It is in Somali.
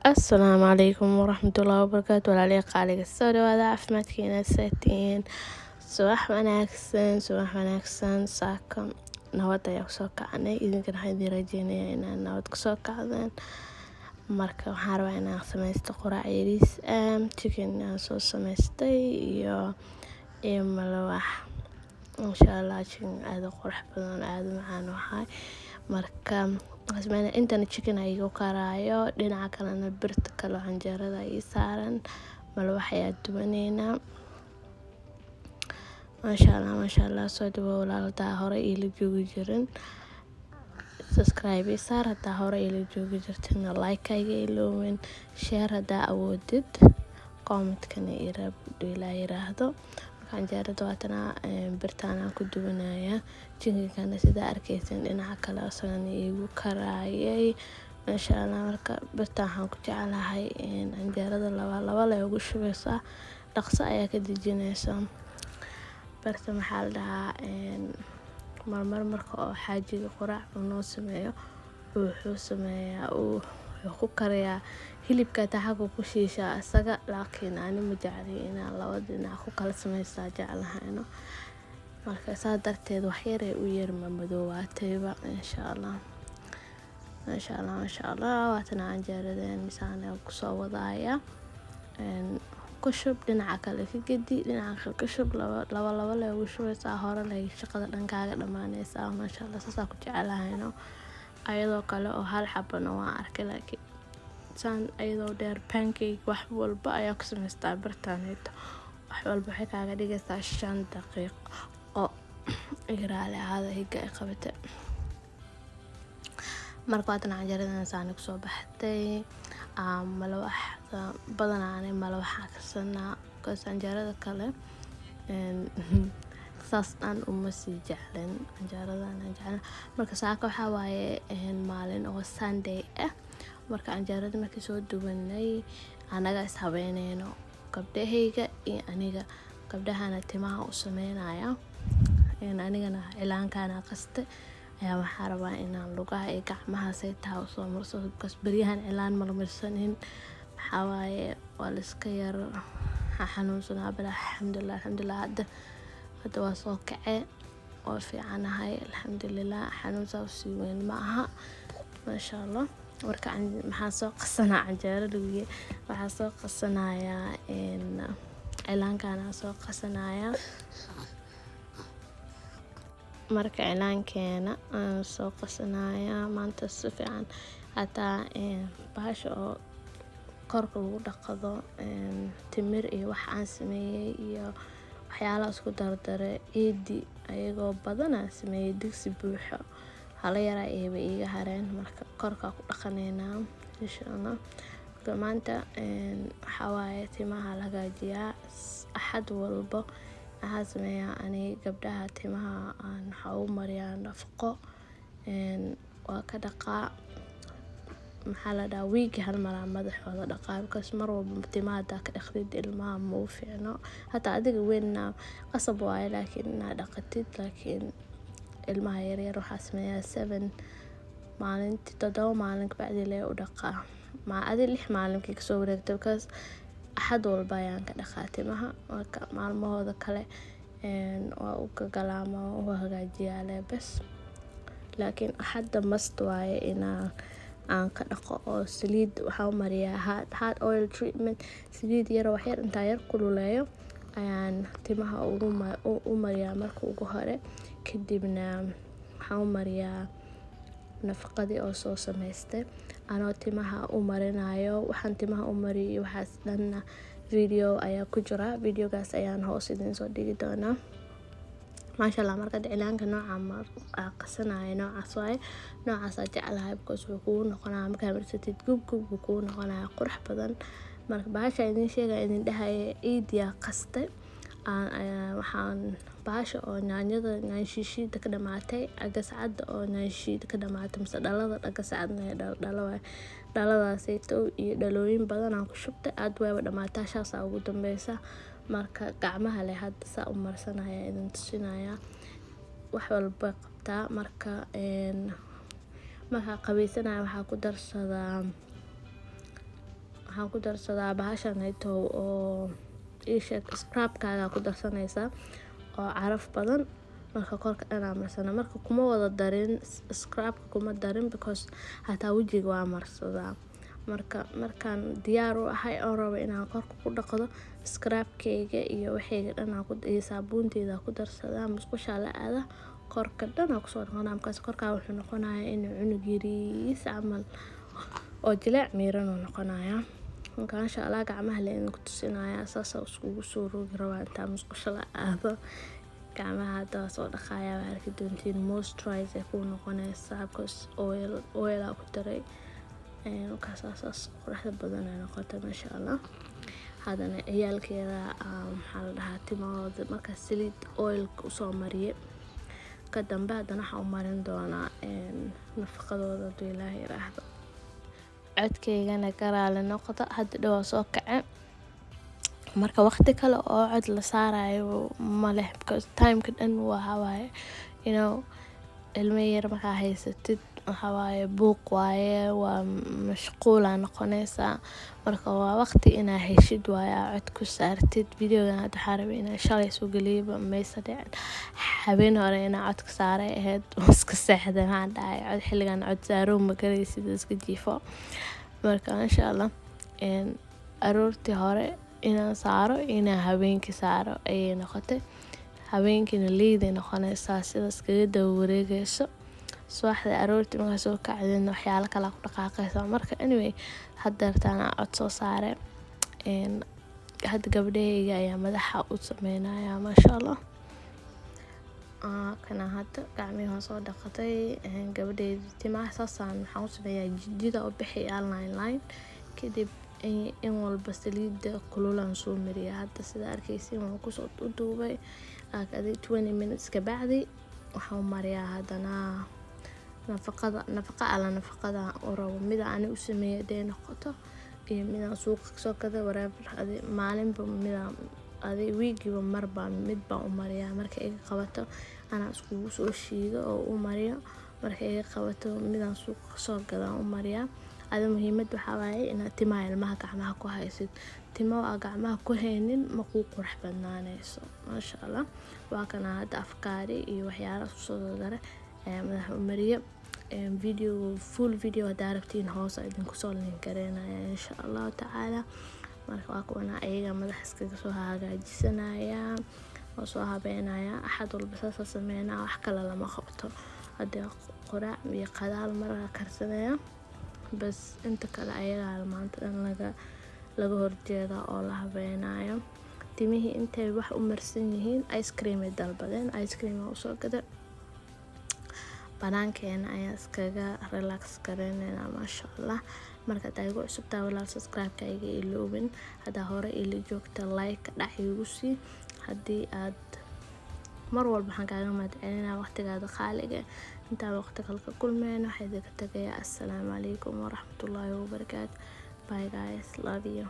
Asalaamu calaykum waraxmatullaahi wabarakaatu walaalayaal qaaliga soo dhawaada caafimaadkiina saatiin subax wanaagsan saaka nabad ayaa kusoo kacnay idinkana waxaan idin rajeynayaa inaad nabad kusoo kacdeen marka waxaan rabaa inaan sameysto quraac yariis chicken aan soo sameystay iyo malawax insha allah chicken aad u qurux badan aad u macaan waxay marka intana chicken ayuu karaayo dhinaca kalena birta kale canjeerada ay saaran malawax ayaa dubaneynaa masha allah soo dhawow walaalada hore ila joogi jirin subscribe saar hadaa hore ila joogi jirtin like ayga iloowen share hadaa awoodid comment-kana ilaa yiraahdo canjeerada waatana birtaan ku dubanaya chicken-kana sida arkaysan dhinaca kale asagana igu karaayay masha allah marka birtaan waxaan ku jecelahay canjeerada laba la ugu shubeysaa dhaqso ayaa ka dejinaysa birta maxaa la dhahaa marka oo xaajiga quraac noo sameeyo wuxuu sameeyaa wuxuu ku kariyaa hilibka taxagu ku shiishaa asaga laakiin ani ma jecli inaan laba dhinac ku kala sameystaa jeclahayno marka saa darteed wax yar u yar madoowaatayba insha allah waatana canjeeradan misaan kusoo wadaaya ku shub dhinaca kale ka gedi dhinaca kale ka shub laba la ugu shubeysaa hore leh shaqada dhankaaga dhamaanaysaa masha allah saas ku jecelahayno ayadoo kale oo hal xabano waan arkay laakiin saan ayadoo dheer pancake wax walba ayaa ku sameystaa birtaanayto wax walba waxay kaaga dhigaysaa 5 daqiiqo igraale aada higa ay qabata marka waatan canjeeradan saan kusoo baxday malawax badanaa malawaxa karsanaa canjeerada kale saas aan uma sii jeclin canjeeradan jeclana marka saaka waxa waaye maalin oo Sunday ah marka canjeerada markii soo dubanay anaga is habeynayno gabdhahayga iyo aniga gabdhahana timaha u sameynaya anigana cilaankana qaste ayaa waxaa rabaa inaan lugaha iyo gacmaha say tahay soo marso because bariyahan cilaan marmarsanin waxaa waaye waa la iska yar xanuunsanaa bal alxamdulillah hadda waa soo kacay oo fiicanahay alxamdulillah xanuun saasi weyn ma aha masha allah marka maxaa soo qasanaa canjeero lugiye waxaa soo qasanayaa cilaankana soo qasanaya marka cilaankeena aan soo qasanaya maanta si fiican hataa bahasha oo korka lagu dhaqado timir iyo wax aan sameeyay iyo waxyaalo isku dardare eedi ayagoo badan aan sameeyay digsi buuxo hala yara eeba iga hareen marka korka ku dhaqaneynaa insha allah maanta waxa waaye timaha la hagaajiyaa axad walba waxaa sameeyaa ani gabdhaha timaha aan waxa u mariyaa nafaqo waa ka dhaqaa maxaa la dhahaa week hal mar madaxooda dhaqaa because mar walba timaha ka dhaqdid ilmaha ma u fiicno hataa adiga weynna qasab waaye laakiin inaad dhaqatid laakiin ilmaha yaryar waxaa sameeyaa 7 maalintii 7 maalin bacdi lee u dhaqaa adi 6 maalinkii kasoo wareegtay because axad walba ayaan ka dhaqaa timaha marka maalmahooda kale waa u gagalaama u hagaajiyaa bas laakiin axadda must waaye aan ka dhaqo oo saliid waxaa u mariyaa hard oil treatment saliid yar wax yar intaa yar kululeeyo ayaan timaha u mariyaa marka ugu hore kadibna waxaan u mariyaa nafaqadii oo soo sameystay anoo timaha u marinayo waxaan timaha u mariyay waxaas dhanna video ayaa ku jira videogaas ayaan hoos idin soo dhigi doonaa masha allah marka cilaanka nooca qasanaya noocaas waaye noocaas aad jeclahay because wuxuu kugu noqonaa markaa marsatid gub buu kugu noqonaya qurux badan marka bahasha idin sheegaya idin dhahaya iidiya qaste waxaan bahasha oo nyaanyashiida ka dhamaatay agascada oo nyaanyashiida ka dhamaatay mise dhalada agascadna dhaladaasayto iyo dhalooyin badan aan ku shubtay aad wayba dhamaataa shaasa ugu dambeysa marka gacmaha leh hadda saa u marsanaya idin tusinaya wax walba qabtaa marka qabaysanaya waxaa ku darsadaa waxaan ku darsadaa bahashanayto oo isheeg scrubkaaga ku darsanaysaa oo caraf badan marka korka dhanaa marsana marka kuma wada darin scrubka kuma darin because hataa wajiga waa marsadaa markaan diyaar u ahay oo rabo inaan korka ku dhaqdo scrubkayga iyo waxayga dhanaa iyo saabuunteyda ku darsadaa musqusha la aada korka dhanaa kusoo dhaqanaa markaas korkaa wuxuu noqonayaa inuu cunug yariis camal oo jileec miiran uu noqonayaa marka insha Allah gacmaha leen ku tusinayaa saas iskugu soo roogi rabaa inta musqusha la aado gacmaha hadda soo dhaqaaya waa arki doontiin moisturizer ku noqonaysaa because oil ku daray kaasas quraxda badan ay noqotay masha Allah hadana ciyaalkeeda maxaa la dhahaa timahooda marka saliid oil ku soo mariyay ka dambe hadana waxa u marin doonaa nafaqadooda haduu Ilaahay raahdo codkaygana garaale noqdo hadda dhaw soo kacay marka waqti kale oo cod la saarayo ma leh because time-ka dhan waa waaye ilmo yar marka haysatid waxa waaye buuq waaye waa mashquul aan noqonaysaa marka waa waqti ina heshid waaye cod ku saartid videogan hadda xarabi ina shalay soo galiyba maysa dhicin habeen hore ina cod ka saaray ahayd iska seexday waxaan dhahay cod xilligan cod saaro ma garaysid iska jiifo marka insha Allah aroortii hore inaan saaro ina habeenkii saaro ayay noqotay habeenkiina liiday noqonaysaa sidaas kaga daba wareegayso subaxda aroortii marka soo kacdeen waxyaalo kala ku dhaqaaqaysa marka anyway hadda cod soo saare hadda gabdhahayga ayaa madaxa u sameynaya masha Allah kana hadda gacmihi soo dhaqatay gabdhayda timaha saasaan waxaan u sameeyaa jidida oo bixi line kadib in walba saliida kululan soo mariya hadda sida arkaysiin waan ku soo duubay aadi 20 minutes ka bacdi waxaan mariyaa hadana nafaqada oo rabo mid aan u sameeyo day noqoto iyo mid aan suuq soo kada waraabadi maalinba mid adi weegiba marba mid baan u mariyaa marka ay qabato ana isku soo shiido oo u mariyo marka ay qabato mid aan suuq soo gada u mariyaa ada muhiimad waxa waaye inaad timaha ilmaha gacmaha ku haysid timaha gacmaha ku haynin ma ku qurux badnaanayso masha Allah waa kana hadda afkaari iyo waxyaalo soo dare madaxa u mariyo full video daarabtiin hoos idinku soo link gareynaya insha Allah taala marka waa kuwana ayaga madaxa iskaga soo hagaajisanaya oo soo habeynaya axad walba saas sameeyna wax kale lama qabto hadda quraac iyo qadaal marka karsanaya bas inta kale ayaga maanta dhan laga horjeeda oo la habeynayo timihii intay wax u marsan yihiin ice cream ay dalbadeen ice cream oo soo gada banaankeena ayaa iskaga relax gareynayna masha Allah marka taaygo cusubtaa walaal subscribe-ka iga iloobin hada hore ila joogta like dhac igu sii hadii aad mar walba waxaan kaaga mahadcelinaa waqtigaada qaaliga inta waqti kale ka kulmeyno waxay idinka tagayaa assalaamu calaykum waraxmatullaahi wabarakaatuh bye guys love you